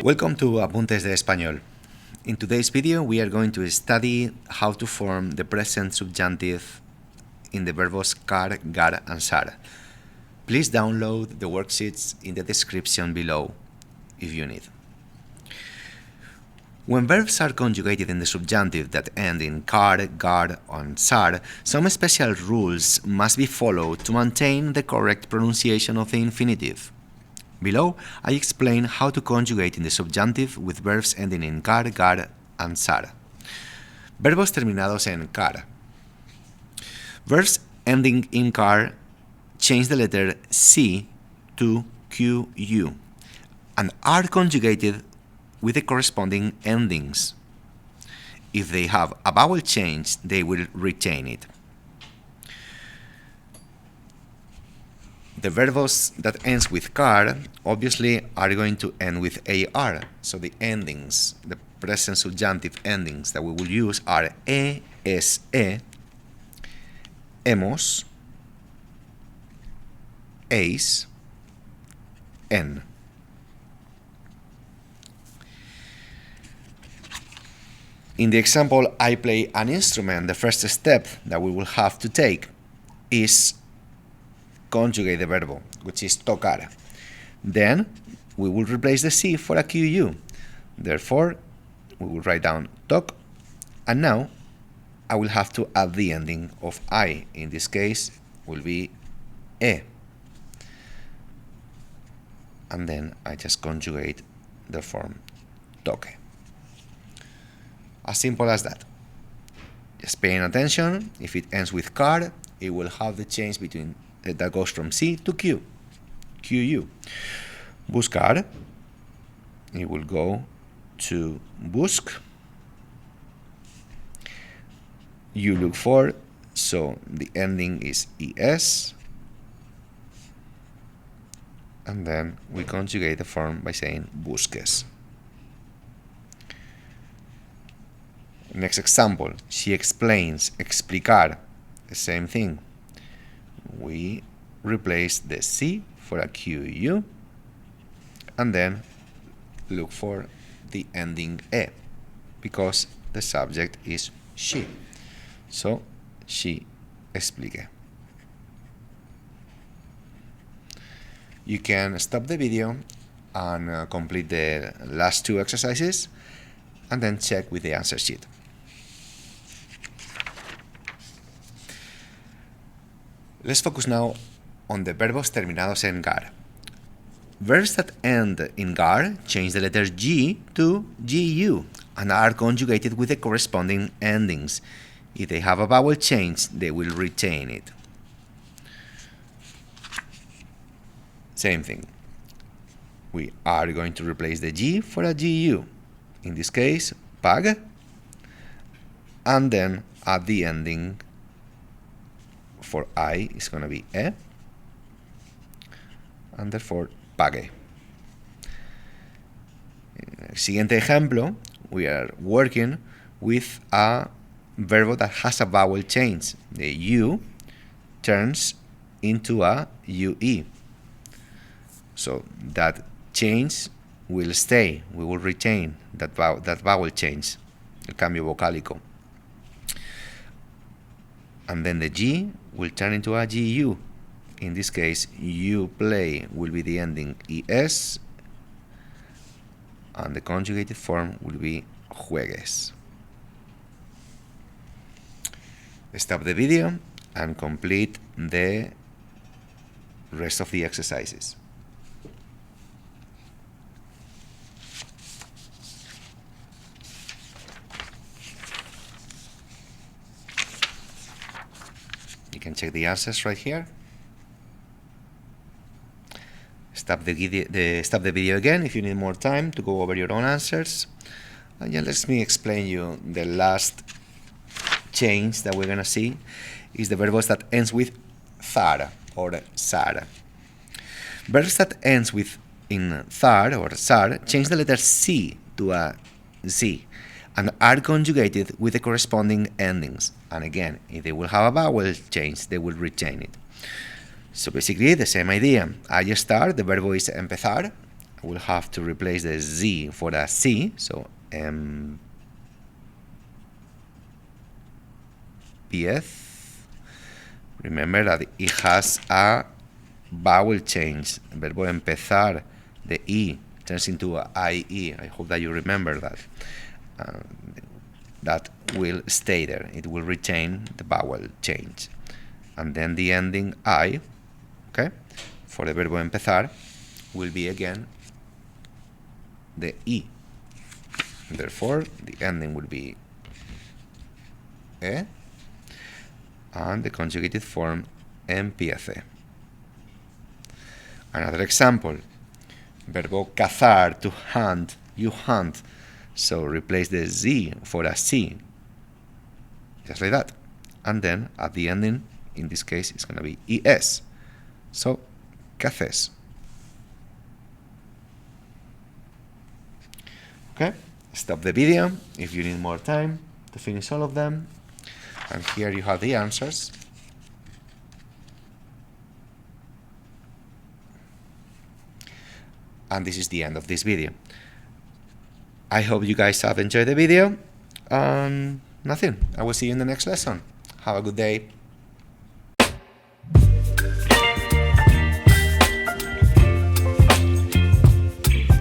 Welcome to Apuntes de Español. In today's video, we are going to study how to form the present subjunctive in the verbs car, gar, and sar. Please download the worksheets in the description below if you need. When verbs are conjugated in the subjunctive that end in car, gar, or sar, some special rules must be followed to maintain the correct pronunciation of the infinitive. Below, I explain how to conjugate in the subjunctive with verbs ending in car, gar, and sar. Verbos terminados en car. Verbs ending in car change the letter C to QU and are conjugated with the corresponding endings. If they have a vowel change, they will retain it. The verbs that ends with car obviously are going to end with AR. So the endings, the present subjunctive endings that we will use are ESE, hemos, eis, en. In the example, I play an instrument. The first step that we will have to take is conjugate the verb, which is tocar. Then we will replace the C for a QU. Therefore, we will write down toc, and now I will have to add the ending of I. In this case, will be E. And then I just conjugate the form toque. As simple as that. Just paying attention, if it ends with car, it will have the change between that goes from C to Q, QU. Buscar, it will go to busc. You look for, so the ending is ES. And then we conjugate the form by saying busques. Next example, she explains, explicar, the same thing. We replace the C for a QU and then look for the ending E because the subject is she. So, she explique. You can stop the video and complete the last two exercises and then check with the answer sheet. Let's focus now on the verbos terminados en gar. Verbs that end in gar change the letter G to GU and are conjugated with the corresponding endings. If they have a vowel change, they will retain it. Same thing. We are going to replace the G for a GU. In this case, pag, and then add the ending for I is going to be E, and therefore pague. In el siguiente ejemplo, we are working with a verb that has a vowel change. The U turns into a UE. So that change will stay. We will retain that vowel change, el cambio vocálico. And then the G will turn into a GU. In this case, you play will be the ending ES, and the conjugated form will be juegues. Stop the video and complete the rest of the exercises. You can check the answers right here. Stop the video again if you need more time to go over your own answers. And yeah, let me explain you the last change that we're gonna see is the verbs that ends with thar or sar. Verbs that ends with in thar or sar change the letter C to a Z and are conjugated with the corresponding endings. And again, if they will have a vowel change, they will retain it. So basically, the same idea. I start, the verb is empezar, I will have to replace the Z for a C, so empieza. Remember that it has a vowel change. El verbo empezar, the E turns into a IE. I hope that you remember that. That will stay there. It will retain the vowel change. And then the ending I, okay, for the verbo empezar, will be again the E. Therefore, the ending will be E, and the conjugated form empiece. Another example, verbo cazar, to hunt, you hunt. So replace the Z for a C, just like that. And then at the ending, in this case, it's going to be ES. So, caces. Okay, stop the video if you need more time to finish all of them. And here you have the answers. And this is the end of this video. I hope you guys have enjoyed the video. Nothing. I will see you in the next lesson. Have a good day.